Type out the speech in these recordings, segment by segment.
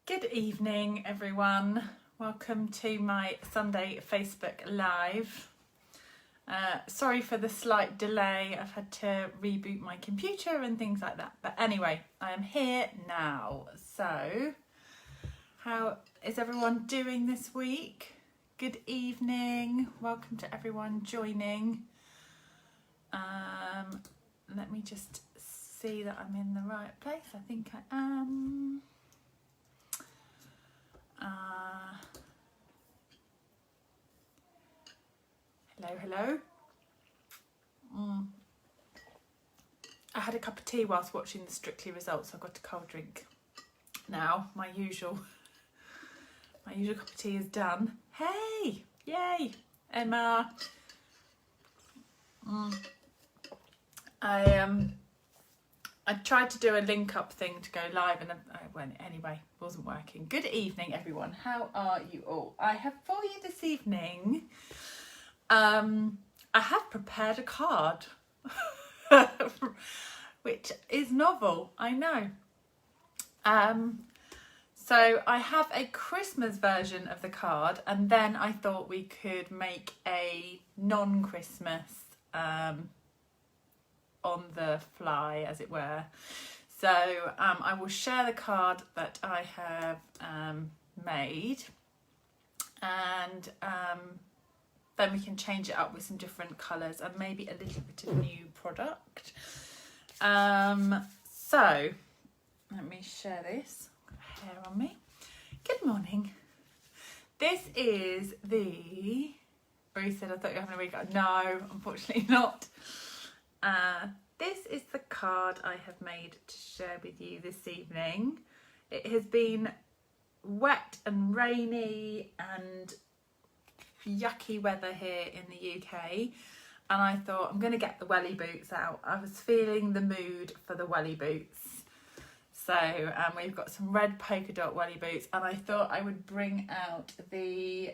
Good evening, everyone. Welcome to my Sunday Facebook Live. Sorry for the slight delay. I've had to reboot my computer and things like that. But anyway, I am here now. So, how is everyone doing this week? Good evening. Welcome to everyone joining. Let me just see that I'm in the right place. I think I am. Hello. I had a cup of tea whilst watching the Strictly results. I've got a cold drink now. My usual cup of tea is done. Hey, yay, Emma. I tried to do a link up thing to go live and I went anyway, wasn't working. Good evening, everyone. How are you all? I have for you this evening, I have prepared a card, which is novel, I know. So I have a Christmas version of the card, and then I thought we could make a non-Christmas on the fly, as it were. So I will share the card that I have made, and then we can change it up with some different colours and maybe a little bit of new product. So let me share this. I've got hair on me. Good morning. This is the... Bruce said, I thought you were having a week. No, unfortunately not. This is the card I have made to share with you this evening. It has been wet and rainy and yucky weather here in the UK, and I thought I'm going to get the welly boots out. I was feeling the mood for the welly boots. So we've got some red polka dot welly boots, and I thought I would bring out the,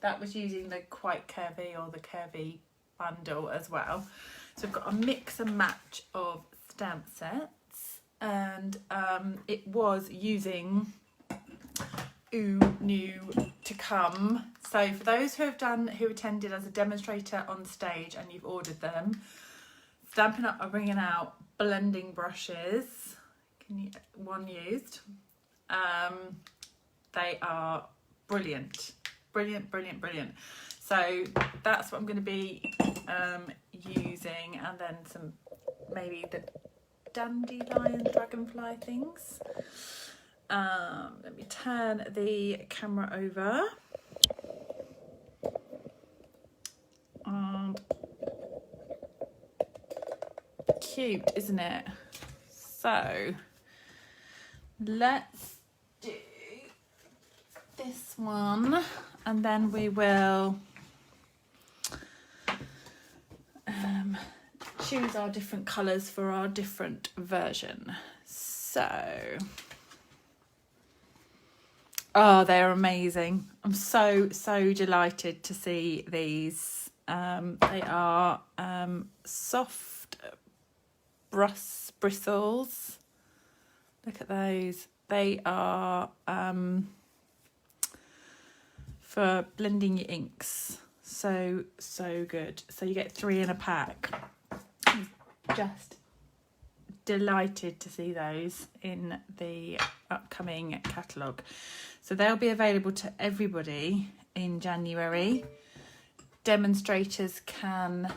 that was using the quite curvy or the curvy bundle as well. So we've got a mix and match of stamp sets, and it was using New to Come. So for those who attended as a demonstrator on stage and you've ordered them, Stampin' Up are bringing out blending brushes. One used. They are brilliant. So that's what I'm going to be using, and then some maybe the dandelion dragonfly things. Let me turn the camera over. And cute, isn't it? So let's do this one, and then we will choose our different colours for our different version. So, oh, they're amazing. I'm so delighted to see these. They are soft bristles. Look at those. They are for blending your inks. So good. So you get 3 in a pack. Just delighted to see those in the upcoming catalogue. So they'll be available to everybody in January. Demonstrators can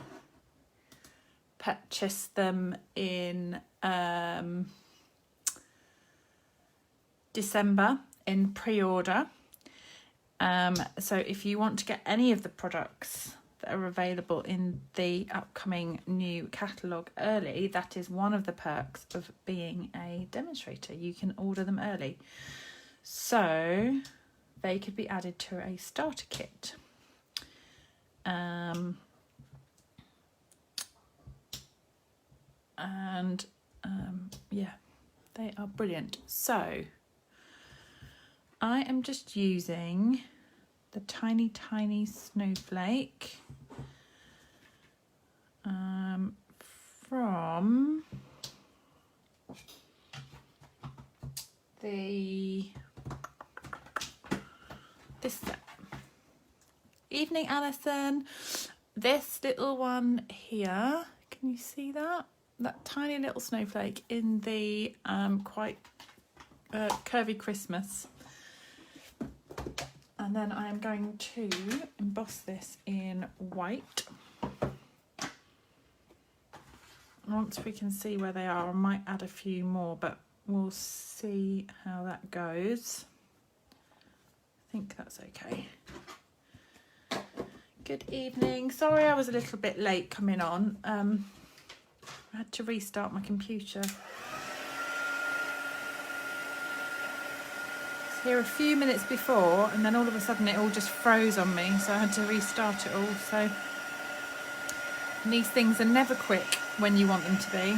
purchase them in December in pre-order. So if you want to get any of the products that are available in the upcoming new catalogue early, that is one of the perks of being a demonstrator. You can order them early. So they could be added to a starter kit. Yeah, they are brilliant. So I am just using the tiny snowflake from this set. Evening, Alison. This little one here, can you see that? That tiny little snowflake in the quite curvy Christmas. And then I am going to emboss this in white. Once we can see where they are, I might add a few more, but we'll see how that goes. I think that's okay. Good evening. Sorry I was a little bit late coming on. I had to restart my computer. Here a few minutes before, and then all of a sudden it all just froze on me, so I had to restart it all. So and these things are never quick when you want them to be.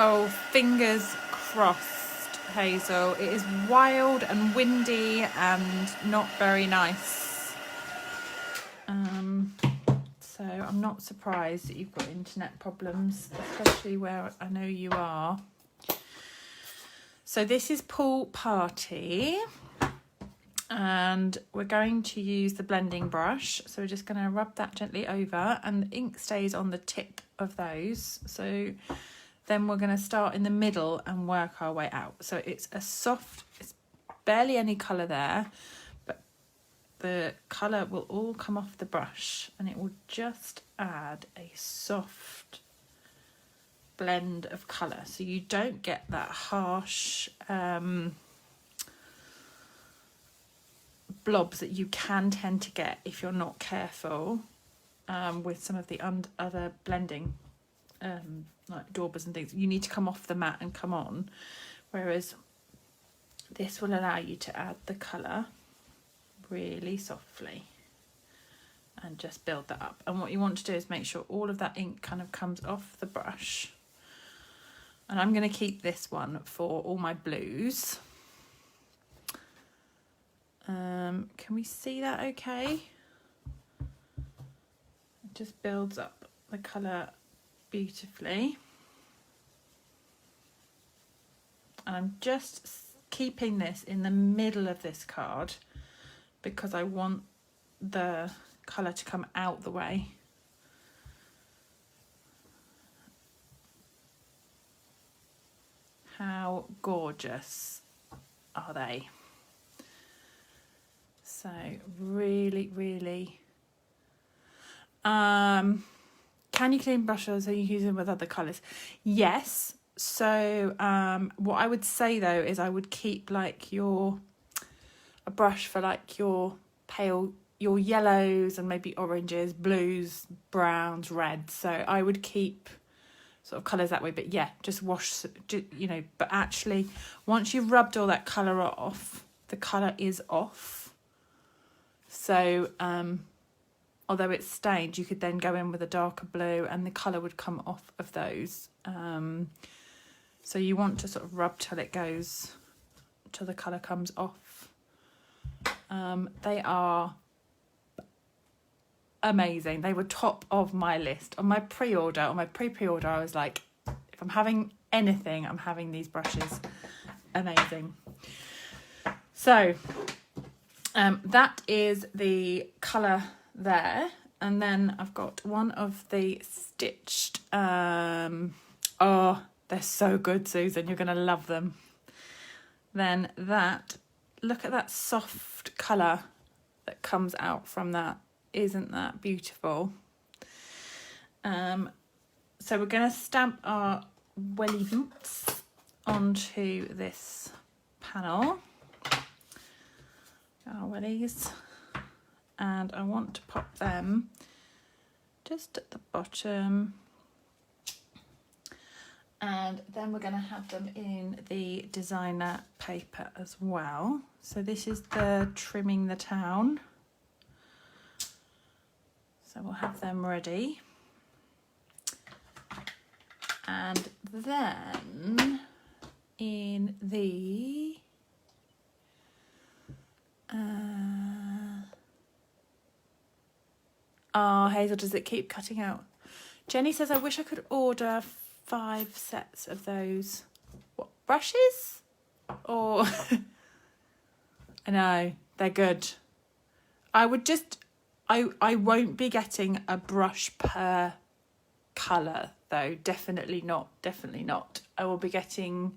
Oh, fingers crossed, Hazel. It is wild and windy and not very nice. So I'm not surprised that you've got internet problems, especially where I know you are. So this is Pool Party. And we're going to use the blending brush. So we're just going to rub that gently over, and the ink stays on the tip of those. So then we're going to start in the middle and work our way out. So it's a soft, it's barely any colour there, but the colour will all come off the brush and it will just add a soft blend of colour. So you don't get that harsh blobs that you can tend to get if you're not careful with some of the other blending like daubers and things. You need to come off the mat and come on, whereas this will allow you to add the colour really softly and just build that up. And what you want to do is make sure all of that ink kind of comes off the brush. And I'm going to keep this one for all my blues. Can we see that okay? It just builds up the colour beautifully. And I'm just keeping this in the middle of this card because I want the colour to come out the way. How gorgeous are they? So really, really. Can you clean brushes? Are you using them with other colours? Yes. So what I would say though is I would keep like a brush for like your yellows and maybe oranges, blues, browns, reds. So I would keep sort of colours that way. But yeah, just wash, you know, but actually once you've rubbed all that colour off, the colour is off. So although it's stained, you could then go in with a darker blue and the colour would come off of those. So you want to sort of rub till it goes, till the colour comes off. They are amazing. They were top of my list. On my pre-order, I was like, if I'm having anything, I'm having these brushes. Amazing. So that is the colour there, and then I've got one of the stitched oh, they're so good, Susan, you're gonna love them. Then that, look at that soft colour that comes out from that. Isn't that beautiful? So we're gonna stamp our welly boots onto this panel, our wellies. And I want to pop them just at the bottom And then we're going to have them in the designer paper as well. So this is the Trimming the Town. So we'll have them ready. And then in the oh, Hazel, does it keep cutting out? Jenny says, I wish I could order 5 sets of those. What, brushes? Or I know, they're good. I would just, I won't be getting a brush per colour though. Definitely not, definitely not. I will be getting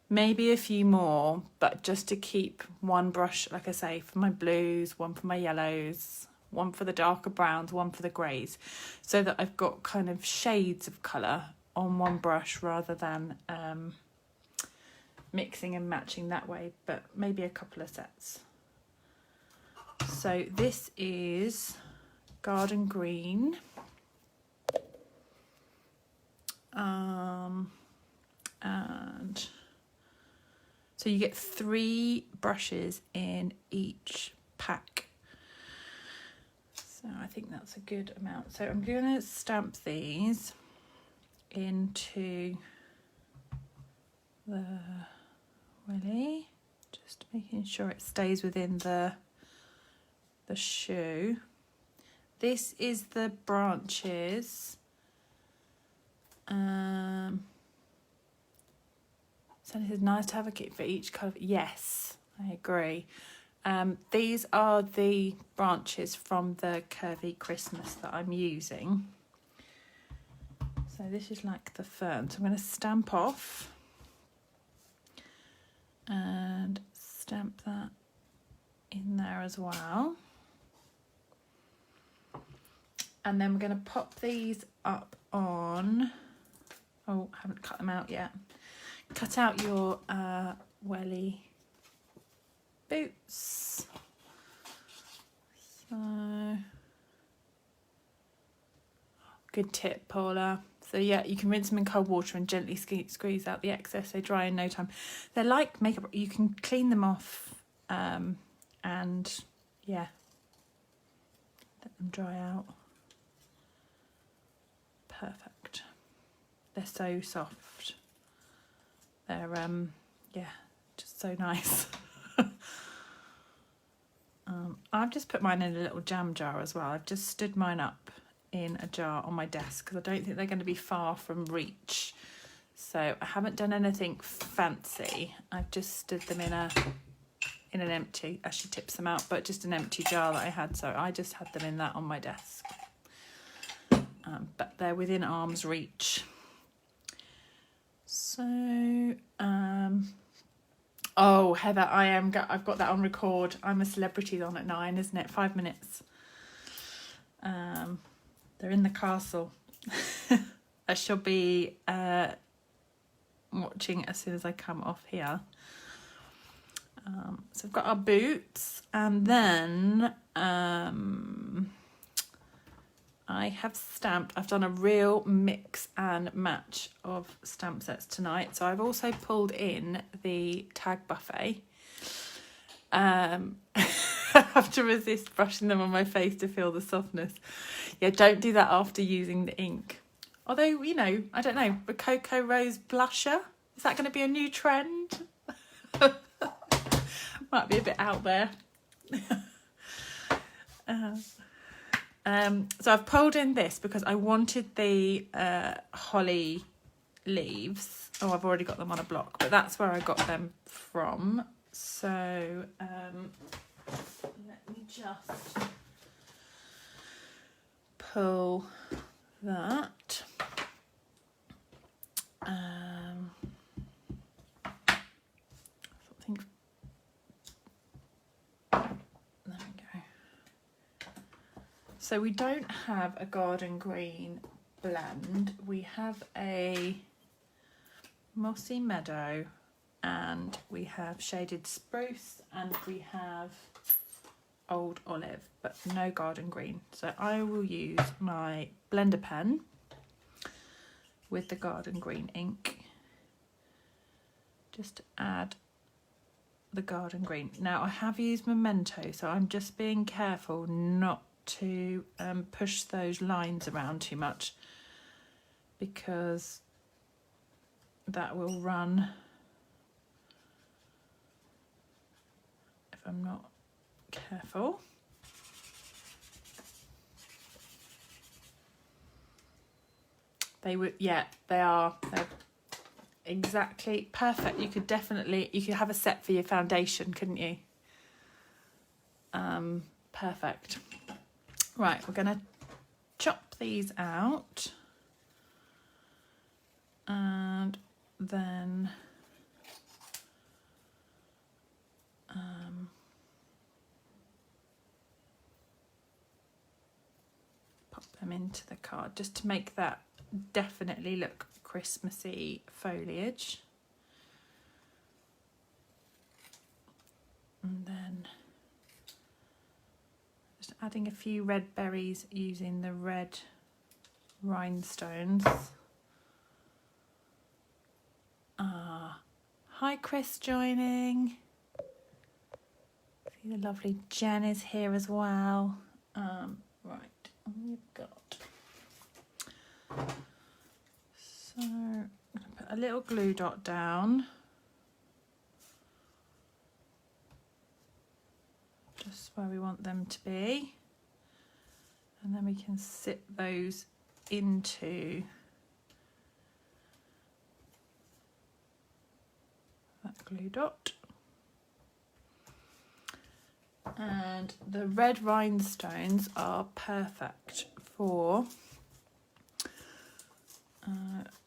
maybe a few more, but just to keep one brush, like I say, for my blues, one for my yellows, one for the darker browns, one for the greys, so that I've got kind of shades of colour on one brush rather than mixing and matching that way, but maybe a couple of sets. So this is Garden Green. And so you get 3 brushes in each pack. So I think that's a good amount. So I'm going to stamp these into the Wellie, just making sure it stays within the shoe. This is the branches. So it is nice to have a kit for each colour. Yes, I agree. These are the branches from the Curvy Christmas that I'm using. So this is like the fern. So I'm going to stamp off and stamp that in there as well. And then we're going to pop these up on, oh, I haven't cut them out yet. Cut out your Wellie boots. So, good tip, Paula. So yeah, you can rinse them in cold water and gently squeeze out the excess. They dry in no time. They're like makeup. You can clean them off and yeah, let them dry out. Perfect. They're so soft. They're yeah, just so nice. I've just put mine in a little jam jar as well. I've just stood mine up in a jar on my desk because I don't think they're going to be far from reach. So I haven't done anything fancy. I've just stood them in an empty, as she tips them out, but just an empty jar that I had. So I just had them in that on my desk. But they're within arm's reach. So, oh, Heather, I've got that on record. I'm a Celebrities on at 9, isn't it? 5 minutes. They're in the castle. I shall be watching as soon as I come off here. So we've got our boots, and then I have stamped. I've done a real mix and match of stamp sets tonight. So I've also pulled in the tag buffet. I have to resist brushing them on my face to feel the softness. Yeah, don't do that after using the ink. Although, you know, I don't know, the Cocoa Rose blusher, is that going to be a new trend? Might be a bit out there. So I've pulled in this because I wanted the holly leaves. Oh, I've already got them on a block, but that's where I got them from. So let me just pull that. Something. There we go. So we don't have a garden green blend. We have a mossy meadow, and we have shaded spruce, and we have old olive, but no garden green. So I will use my blender pen with the garden green ink, just to add the garden green. Now I have used Memento, so I'm just being careful not to push those lines around too much, because that will run if I'm not careful. They would, yeah, they're exactly perfect. You could have a set for your foundation, couldn't you? Perfect. Right, we're gonna chop these out, and then pop them into the card just to make that definitely look Christmassy foliage. And then just adding a few red berries using the red rhinestones. Hi Chris joining. See, the lovely Jen is here as well. Right, we've got, so I'm going to put a little glue dot down, just where we want them to be, and then we can sit those into that glue dot. And the red rhinestones are perfect for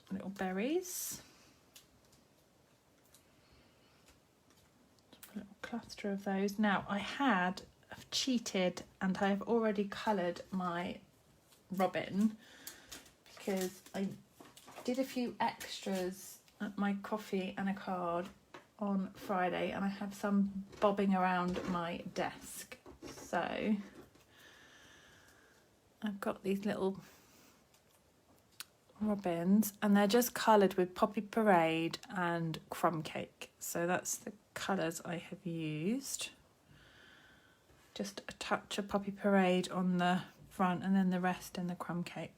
little berries. A little cluster of those. Now I've cheated and I have already coloured my robin, because I did a few extras at my coffee and a card on Friday, and I had some bobbing around my desk. So I've got these little robins, and they're just coloured with Poppy Parade and Crumb Cake. So that's the colours I have used. Just a touch of Poppy Parade on the front and then the rest in the Crumb Cake.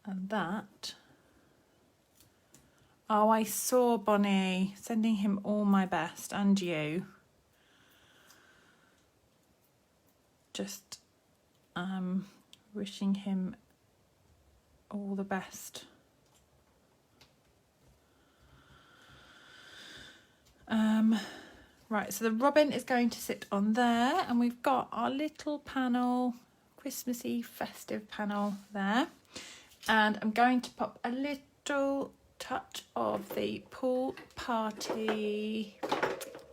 And that... Oh, I saw Bonnie, sending him all my best, and you. Just wishing him all the best. Right, so the robin is going to sit on there, and we've got our little panel, Christmassy festive panel there. And I'm going to pop a little touch of the pool party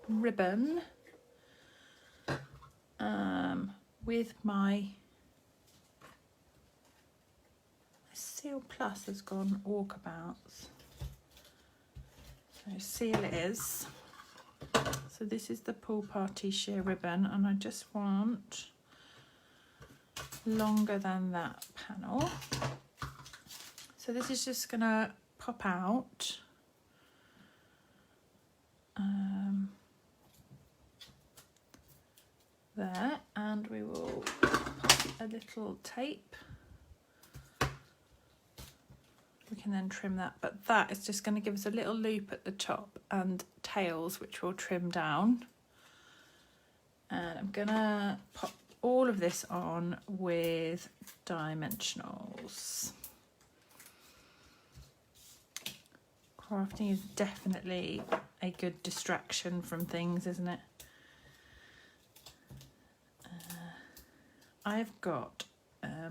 ribbon with my Seal Plus has gone walkabouts, so seal it is. So this is the pool party sheer ribbon, and I just want longer than that panel. So this is just gonna pop out there, and we will pop a little tape. We can then trim that, but that is just going to give us a little loop at the top and tails which will trim down. And I'm gonna pop all of this on with dimensionals. Crafting is definitely a good distraction from things, isn't it? I've got, I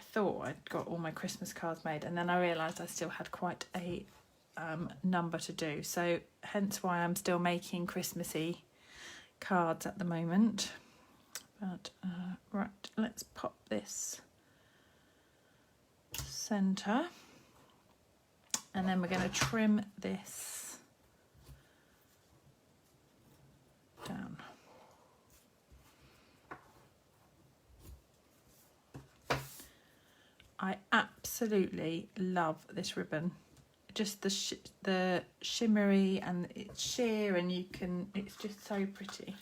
thought I'd got all my Christmas cards made, and then I realised I still had quite a number to do. So hence why I'm still making Christmassy cards at the moment. But right, let's pop this centre. And then we're going to trim this down. I absolutely love this ribbon. Just the shimmery, and it's sheer, and it's just so pretty.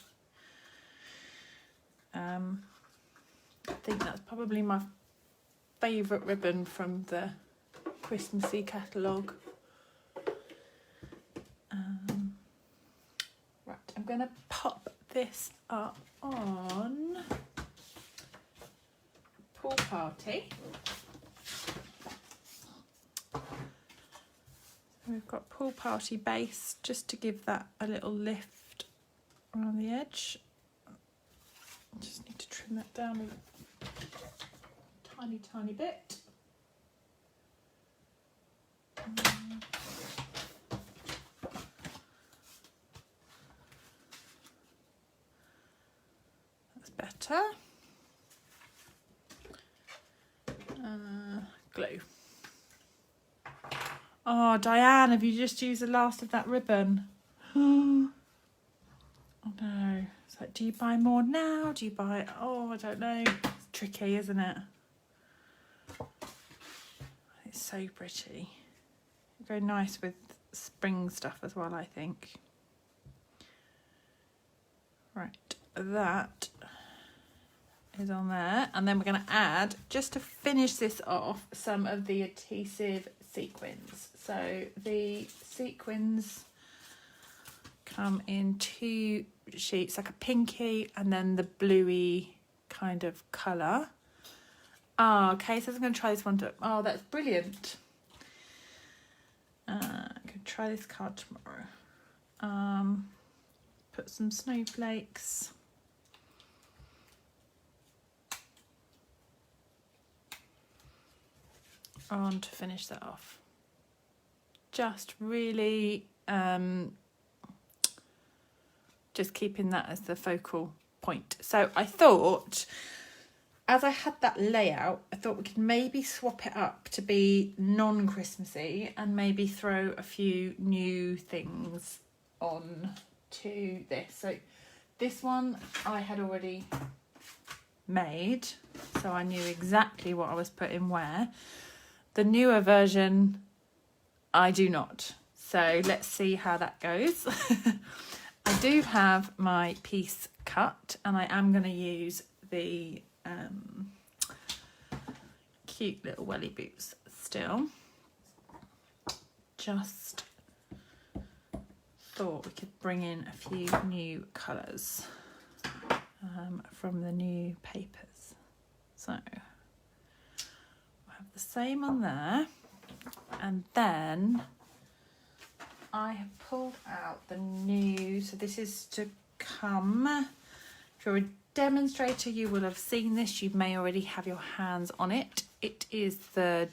I think that's probably my favourite ribbon from the Christmassy catalogue. Right, I'm going to pop this up on Pool Party. We've got Pool Party base, just to give that a little lift around the edge. Just need to trim that down a tiny bit. That's better. Glue. Oh, Diane, have you just used the last of that ribbon? Oh no. It's like, do you buy more now? Do you buy... Oh, I don't know. It's tricky, isn't it? It's so pretty. Very nice with spring stuff as well, I think. Right, that is on there. And then we're going to add, just to finish this off, some of the adhesive sequins. So the sequins come in 2 sheets, like a pinky and then the bluey kind of colour. Oh, okay, so I'm going to try this one too. Oh, that's brilliant. I could try this card tomorrow. Put some snowflakes. On to finish that off. Just really just keeping that as the focal point. So I thought, as I had that layout, I thought we could maybe swap it up to be non-Christmassy and maybe throw a few new things on to this. So this one I had already made, so I knew exactly what I was putting where. The newer version, I do not. So let's see how that goes. I do have my piece cut, and I am going to use the cute little welly boots still. Just thought we could bring in a few new colours from the new papers. So we'll have the same on there, and then I have pulled out the new, so this is to come. If you're a demonstrator, you will have seen this. You may already have your hands on it. It is the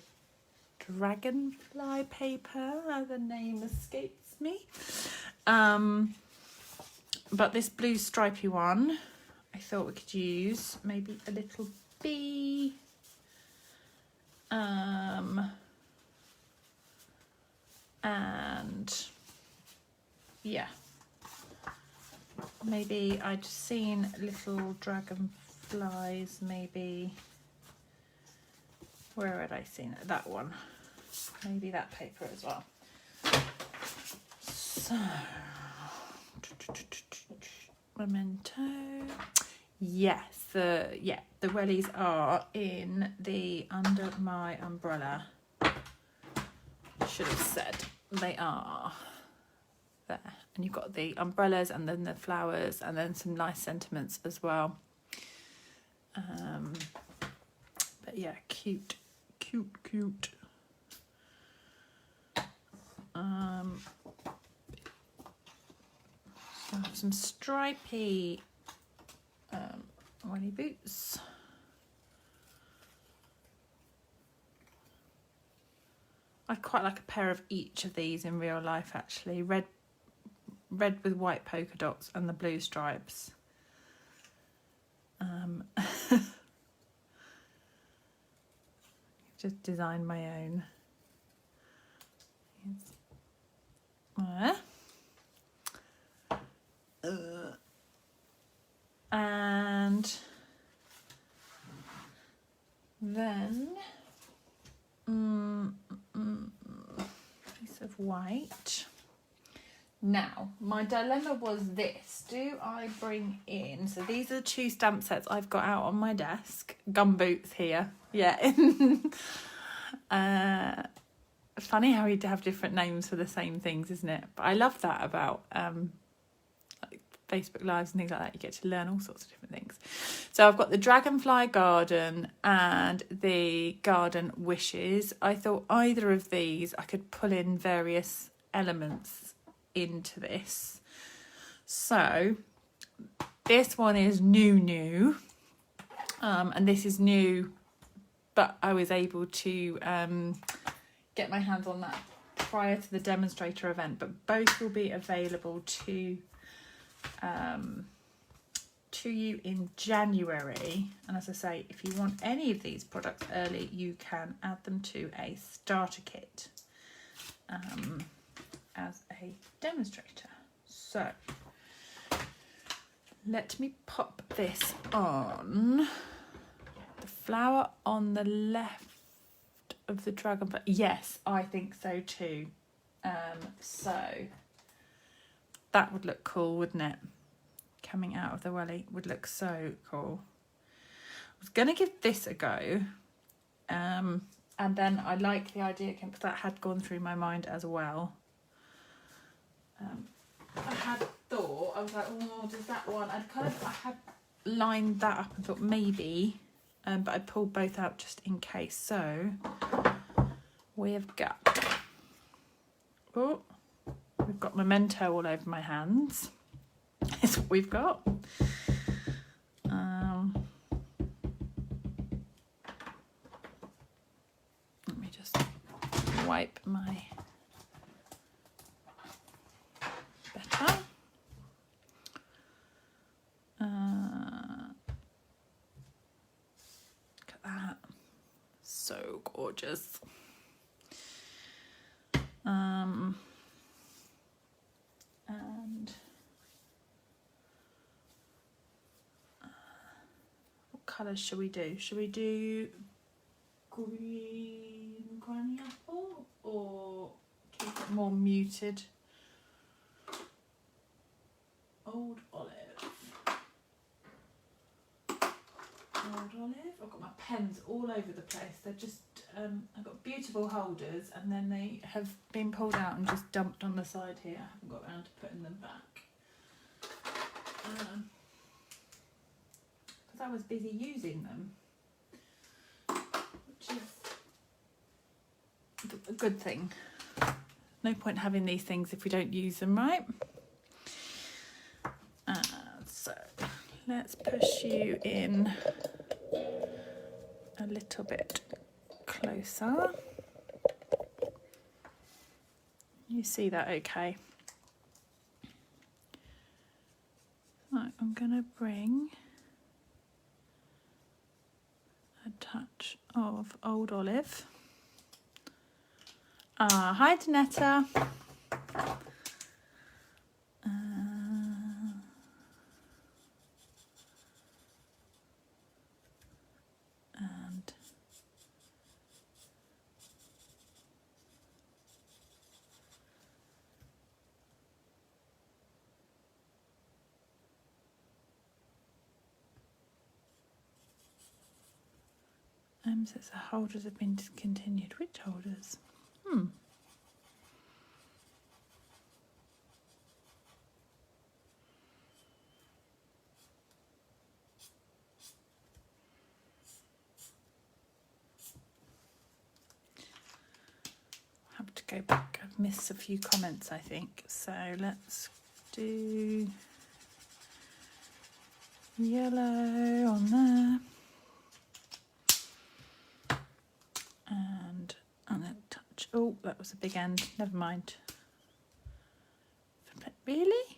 Dragonfly Paper, the name escapes me. But this blue stripy one, I thought we could use maybe a little bee. And yeah, maybe I'd seen little dragonflies, maybe, where had I seen it? That one, maybe that paper as well. So memento, yes, the wellies are in the under my umbrella. Should have said they are there, and you've got the umbrellas and then the flowers and then some nice sentiments as well. But yeah, cute. So I have some stripy welly boots. I quite like a pair of each of these in real life, actually. Red with white polka dots and the blue stripes. Just designed my own. And then white. Now, my dilemma was this. Do I bring in... So these are the 2 stamp sets I've got out on my desk. Gumboots here. Yeah. It's funny how you have different names for the same things, isn't it? But I love that about like Facebook Lives and things like that. You get to learn all sorts of different things. So I've got the Dragonfly Garden and the Garden Wishes. I thought either of these I could pull in various elements into this. So this one is new, and this is new, but I was able to get my hands on that prior to the demonstrator event, but both will be available to you in January. And as I say, if you want any of these products early, you can add them to a starter kit as a demonstrator. So let me pop this on. The flower on the left of the dragonfly. Yes, I think so too. So that would look cool, wouldn't it? Coming out of the welly would look so cool. I was going to give this a go. And then I like the idea, because that had gone through my mind as well. I had thought, I was like, oh, does that one? I had lined that up and thought maybe, but I pulled both out just in case. So we've got, oh, we've got Memento all over my hands. Is what we've got. Let me just wipe my better. Look at that. So gorgeous. And what colours should we do? Should we do green granny apple or keep it more muted? Old olive. Old olive. I've got my pens all over the place. They're just, I've got beautiful holders and then they have been pulled out and just dumped on the side here. I haven't got around to putting them back. Because I was busy using them. Which is a good thing. No point having these things if we don't use them, right? So let's push you in a little bit closer. You see that okay? Right, I'm going to bring a touch of Old Olive. Hi Danetta. Says the holders have been discontinued. Which holders? Have to go back. I've missed a few comments, I think. So let's do yellow on there. And a touch. Oh, that was a big end. Never mind. Really?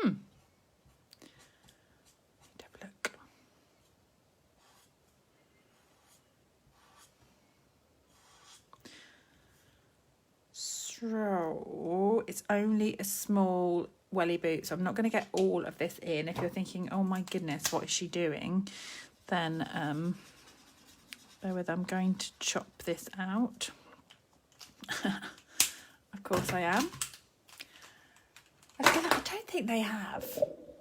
Have a look. So it's only a small welly boot, so I'm not going to get all of this in. If you're thinking, oh my goodness, what is she doing? Then bear with, I'm going to chop this out. Of course I am. I don't think they have,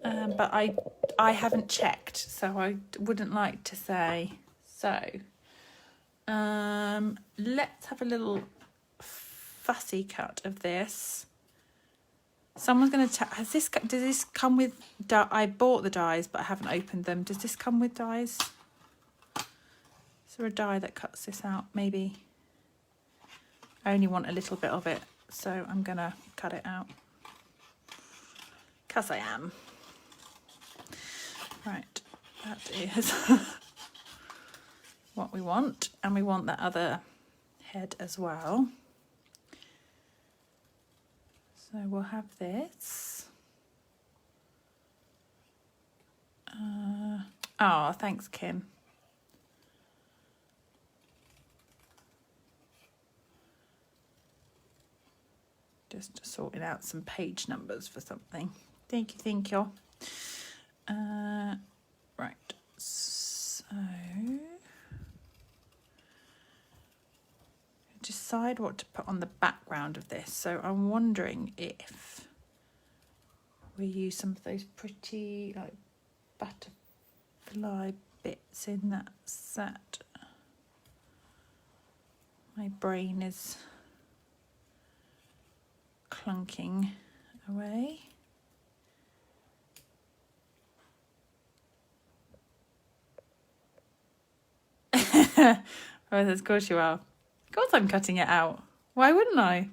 but I haven't checked, so I wouldn't like to say. So, let's have a little fussy cut of this. Someone's going to does this come with, I bought the dies, but I haven't opened them. Does this come with dies? Is there a die that cuts this out? Maybe. I only want a little bit of it, so I'm going to cut it out. Because I am. Right, that is what we want. And we want that other head as well. So we'll have this. Oh, thanks, Kim. Just sorting out some page numbers for something. Thank you. Right, so decide what to put on the background of this. So I'm wondering if we use some of those pretty like butterfly bits in that set. My brain is clunking away. Oh, of course you are. Of course I'm cutting it out. Why wouldn't I?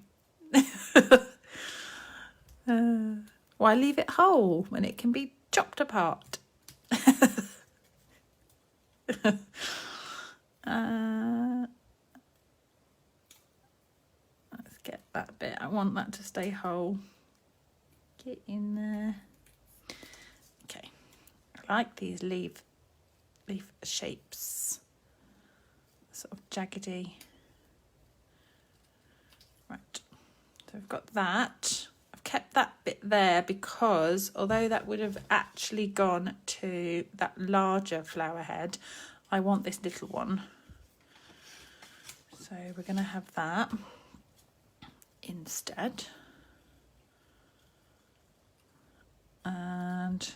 Why leave it whole when it can be chopped apart? Let's get that bit. I want that to stay whole. Get in there. Okay. I like these leaf shapes. Sort of jaggedy. Right, so I've got that. I've kept that bit there because although that would have actually gone to that larger flower head, I want this little one. So we're going to have that instead. And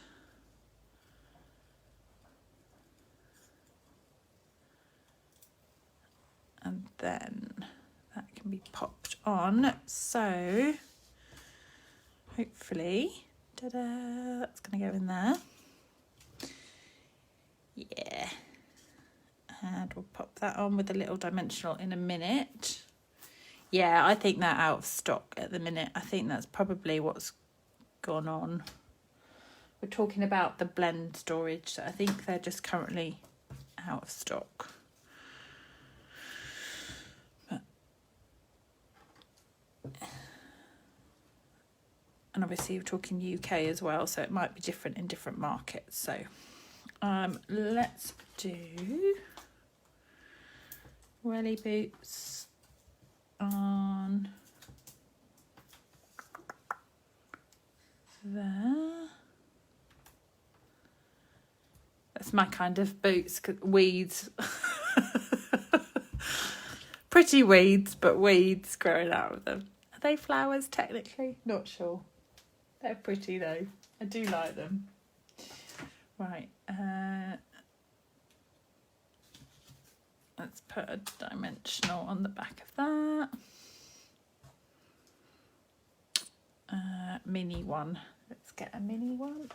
then that can be popped on. So hopefully, ta-da, that's going to go in there. Yeah. And we'll pop that on with a little dimensional in a minute. Yeah, I think they're out of stock at the minute. I think that's probably what's gone on. We're talking about the blend storage, so I think they're just currently out of stock. And obviously we're talking UK as well, so it might be different in different markets. So let's do welly boots on there. That's my kind of boots, weeds. Pretty weeds, but weeds growing out of them. Are they flowers technically? Not sure. They're pretty though. I do like them. Right. Let's put a dimensional on the back of that. Mini one. Let's get a mini one.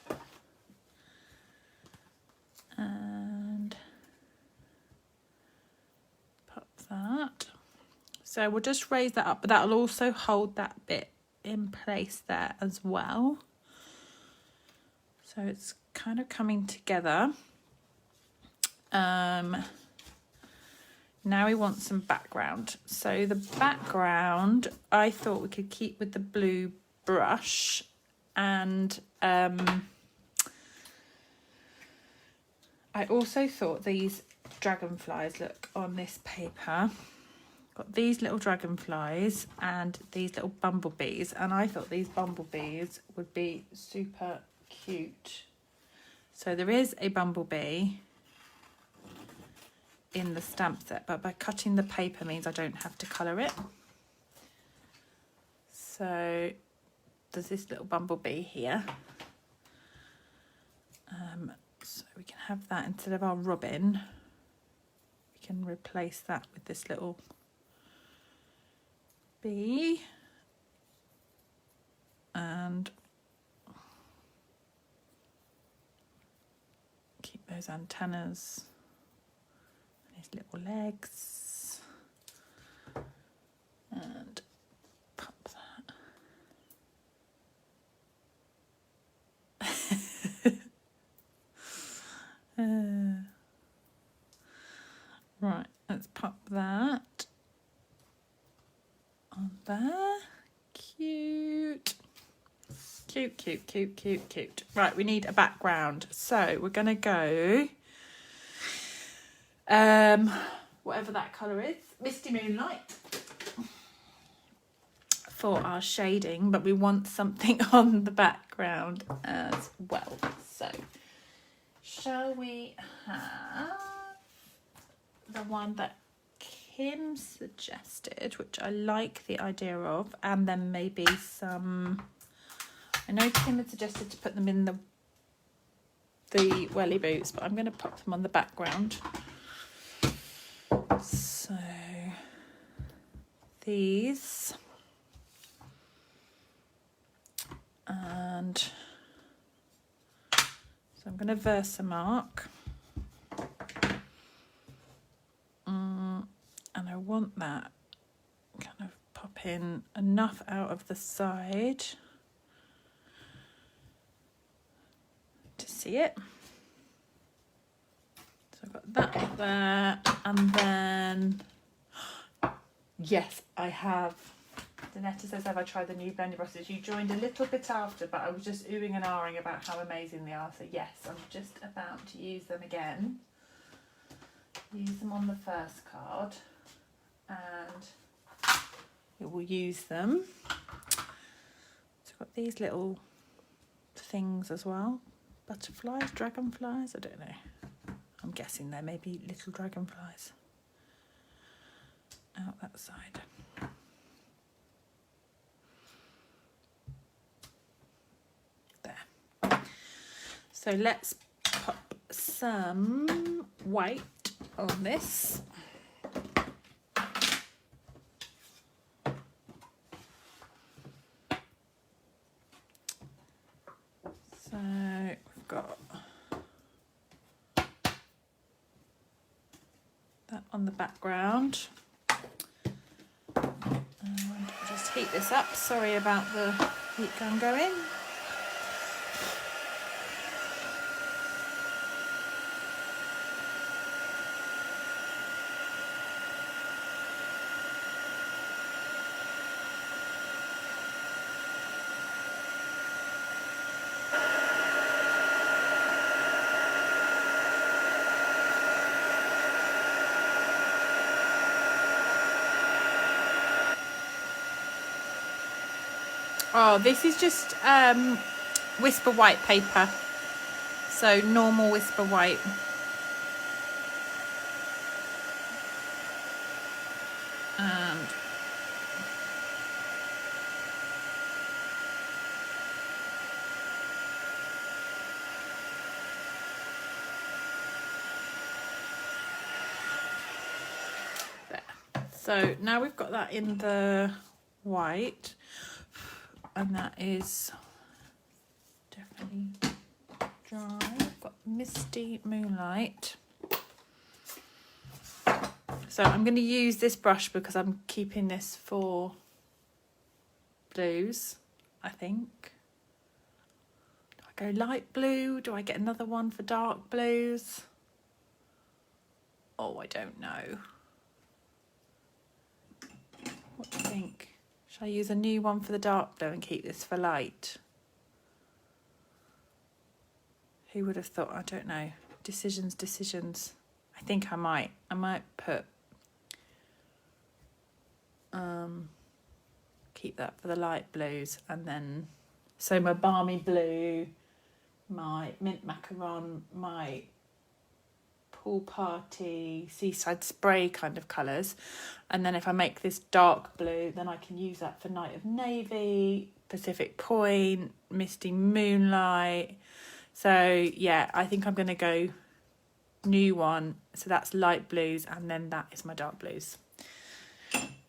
And pop that. So we'll just raise that up, but that'll also hold that bit in place there as well. So it's kind of coming together. Now we want some background. So the background I thought we could keep with the blue brush, and I also thought these dragonflies look on this paper. Got these little dragonflies and these little bumblebees, and I thought these bumblebees would be super cute. So there is a bumblebee in the stamp set, but by cutting the paper means I don't have to colour it. So there's this little bumblebee here. So we can have that instead of our robin. We can replace that with this little bee. And keep those antennas and his little legs. And pop that. Right, let's pop that on there. Cute. Cute, cute, cute, cute, cute. Right, we need a background. So we're going to go, whatever that colour is, Misty Moonlight for our shading, but we want something on the background as well. So shall we have the one that Kim suggested, which I like the idea of, and then maybe some... I know Kim had suggested to put them in the welly boots, but I'm going to pop them on the background. So these, and so I'm going to Versamark, and I want that kind of pop in enough out of the side to see it. So I've got that up there, and then yes, I have. Danetta says, have I tried the new blending brushes? You joined a little bit after, but I was just oohing and ahhing about how amazing they are. So yes, I'm just about to use them again. Use them on the first card, and we will use them. So I've got these little things as well. Butterflies, dragonflies, I don't know. I'm guessing they're maybe little dragonflies out that side. There. So let's pop some white on this. So we've got that on the background. And I'll just heat this up. Sorry about the heat gun going. Oh, this is just Whisper White paper. So normal Whisper White. And there. So now we've got that in the white. And that is definitely dry. I've got Misty Moonlight. So I'm going to use this brush because I'm keeping this for blues, I think. Do I go light blue? Do I get another one for dark blues? Oh, I don't know. What do you think? Shall I use a new one for the dark blue and keep this for light? Who would have thought? I don't know. Decisions. I think I might. I might put... keep that for the light blues, and then... So my balmy blue, my mint macaron, my pool party, seaside spray kind of colours. And then if I make this dark blue, then I can use that for Night of Navy, Pacific Point, Misty Moonlight. So yeah, I think I'm going to go new one. So that's light blues, and then that is my dark blues.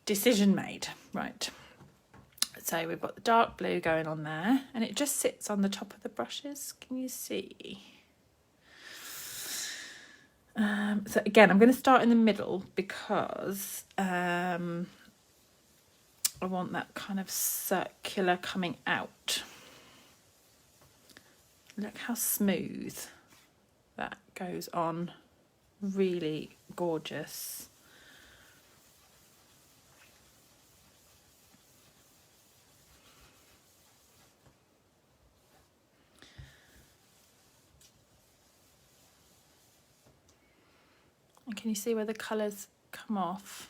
Decision made. Right. So we've got the dark blue going on there, and it just sits on the top of the brushes. Can you see? So again, I'm going to start in the middle because I want that kind of circular coming out. Look how smooth that goes on. Really gorgeous. And can you see where the colours come off?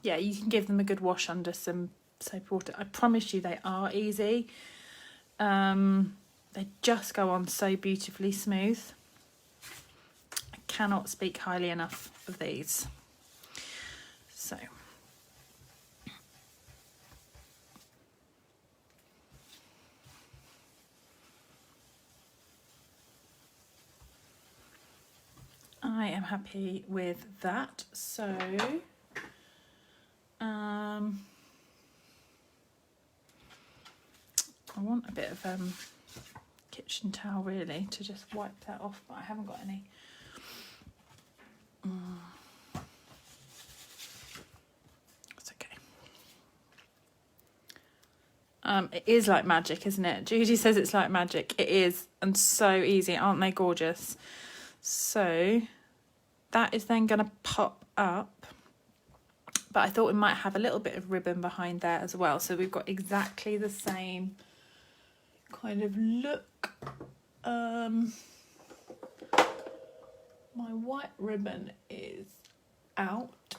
Yeah, you can give them a good wash under some soap water. I promise you they are easy. They just go on so beautifully smooth. I cannot speak highly enough of these. So. I am happy with that. So, I want a bit of kitchen towel really to just wipe that off, but I haven't got any. It's okay. It is like magic, isn't it? Judy says it's like magic. It is, and so easy. Aren't they gorgeous? So that is then going to pop up, but I thought we might have a little bit of ribbon behind there as well. So we've got exactly the same kind of look. My white ribbon is out.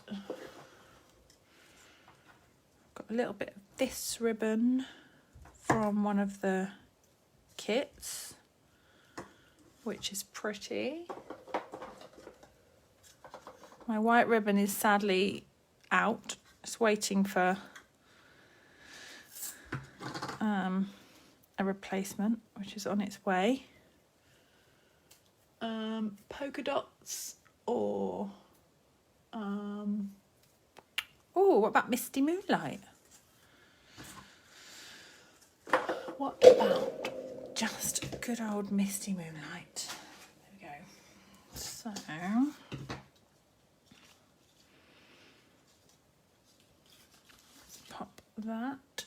Got a little bit of this ribbon from one of the kits, which is pretty. My white ribbon is sadly out, just waiting for a replacement, which is on its way. Polka dots or oh, what about Misty Moonlight? What about just good old Misty Moonlight? There we go. So let's pop that.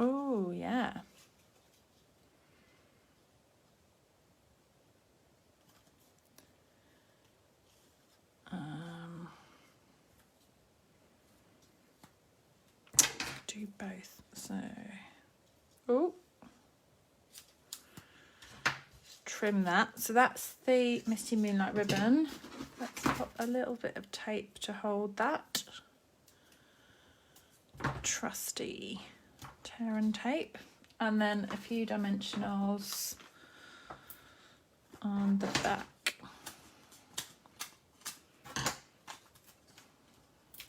Oh yeah. Do both. So, oh, trim that. So that's the Misty Moonlight ribbon. Let's put a little bit of tape to hold that. Trusty tear and tape, and then a few dimensionals on the back.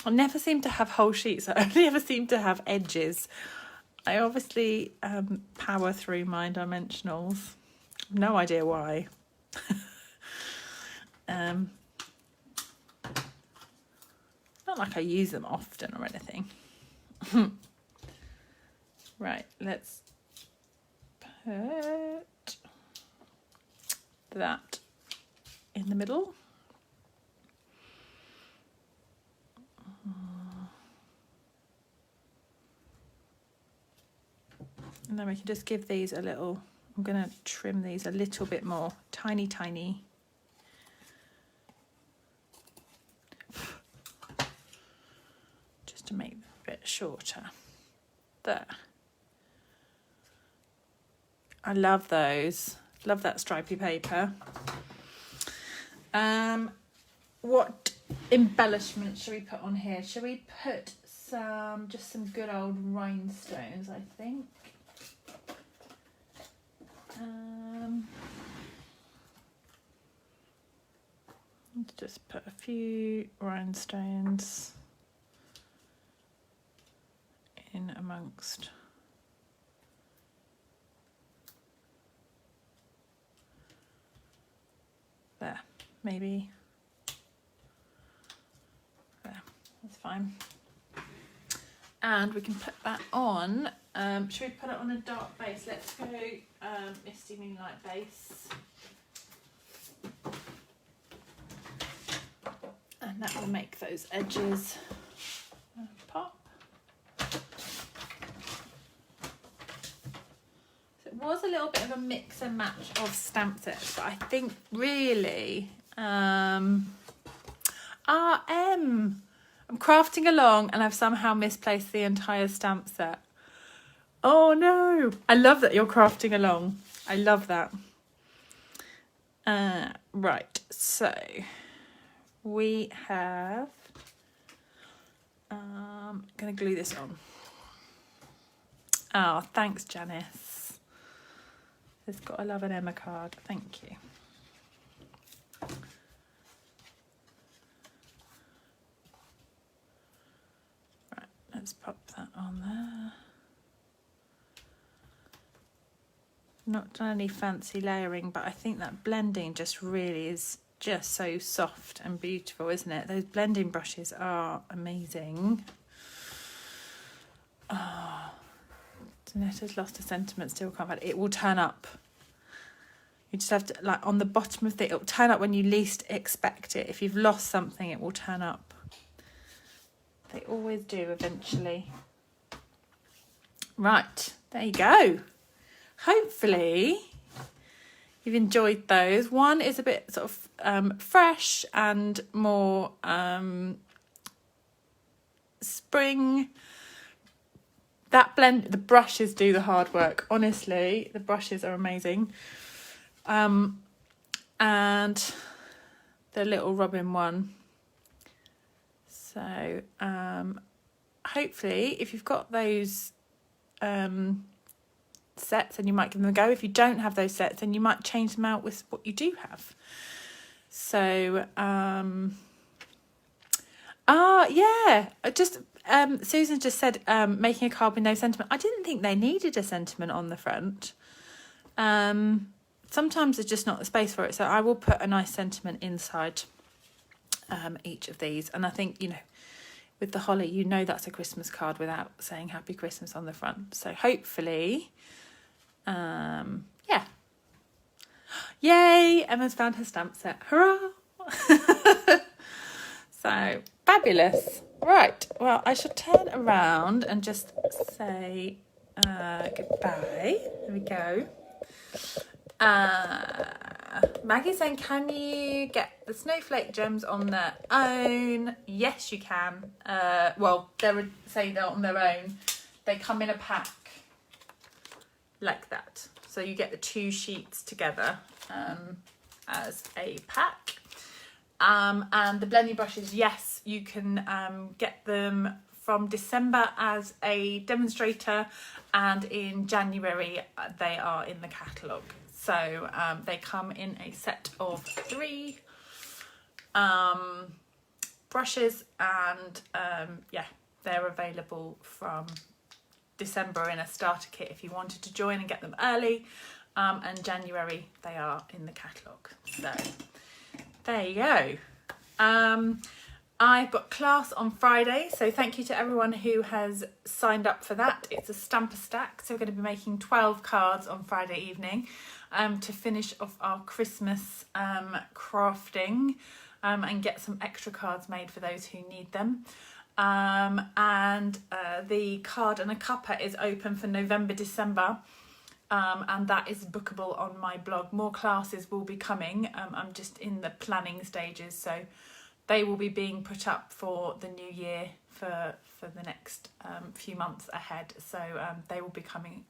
I never seem to have whole sheets. I only ever seem to have edges. I obviously power through my dimensionals. No idea why. Not like I use them often or anything. Right, let's put that in the middle. And then we can just give these a little, I'm going to trim these a little bit more, tiny, tiny. Just to make them a bit shorter. There. I love those. Love that stripy paper. what embellishment should we put on here? Should we put just some good old rhinestones, I think. Let's just put a few rhinestones in amongst. There, maybe. There, that's fine. And we can put that on. Should we put it on a dark base? Let's go Misty Moonlight base. And that will make those edges pop. So it was a little bit of a mix and match of stamp sets, but I think really I'm crafting along and I've somehow misplaced the entire stamp set. Oh no! I love that you're crafting along. I love that. Right, so we have... going to glue this on. Oh, thanks, Janice. It's got a Love and Emma card. Thank you. Right, let's pop that on there. Not done any fancy layering, but I think that blending just really is just so soft and beautiful, isn't it? Those blending brushes are amazing. Oh, Danetta's lost a sentiment, still can't find it. It will turn up. You just have to, like, on the bottom of it will turn up when you least expect it. If you've lost something, it will turn up. They always do eventually. Right, there you go. Hopefully you've enjoyed those. One is a bit sort of fresh and more spring. That blend, the brushes do the hard work. Honestly, the brushes are amazing. And the little robin one. So hopefully if you've got those sets, and you might give them a go. If you don't have those sets, then you might change them out with what you do have. So yeah, just Susan just said making a card with no sentiment. I didn't think they needed a sentiment on the front. Sometimes there's just not the space for it, so I will put a nice sentiment inside each of these. And I think, you know, with the holly, you know that's a Christmas card without saying Happy Christmas on the front. So hopefully, yeah. Yay! Emma's found her stamp set. Hurrah! So fabulous. Right. Well, I shall turn around and just say goodbye. There we go. Maggie's saying, can you get the snowflake gems on their own? Yes, you can. Well, they would say they're on their own. They come in a pack like that. So you get the 2 sheets together as a pack. And the blending brushes, yes, you can get them from December as a demonstrator, and in January they are in the catalogue. So they come in a set of 3 brushes, and yeah, they're available from December in a starter kit if you wanted to join and get them early, and January they are in the catalogue. So there you go. I've got class on Friday, so thank you to everyone who has signed up for that. It's a stamper stack, so we're going to be making 12 cards on Friday evening to finish off our Christmas crafting and get some extra cards made for those who need them. And the card and a cuppa is open for November, December. And that is bookable on my blog. More classes will be coming. I'm just in the planning stages, so they will be being put up for the new year for the next few months ahead. So they will be coming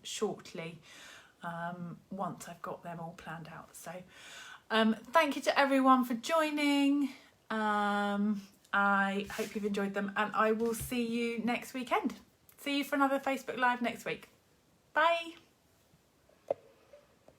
shortly once I've got them all planned out. So thank you to everyone for joining. I hope you've enjoyed them, and I will see you next weekend. See you for another Facebook Live next week. Bye.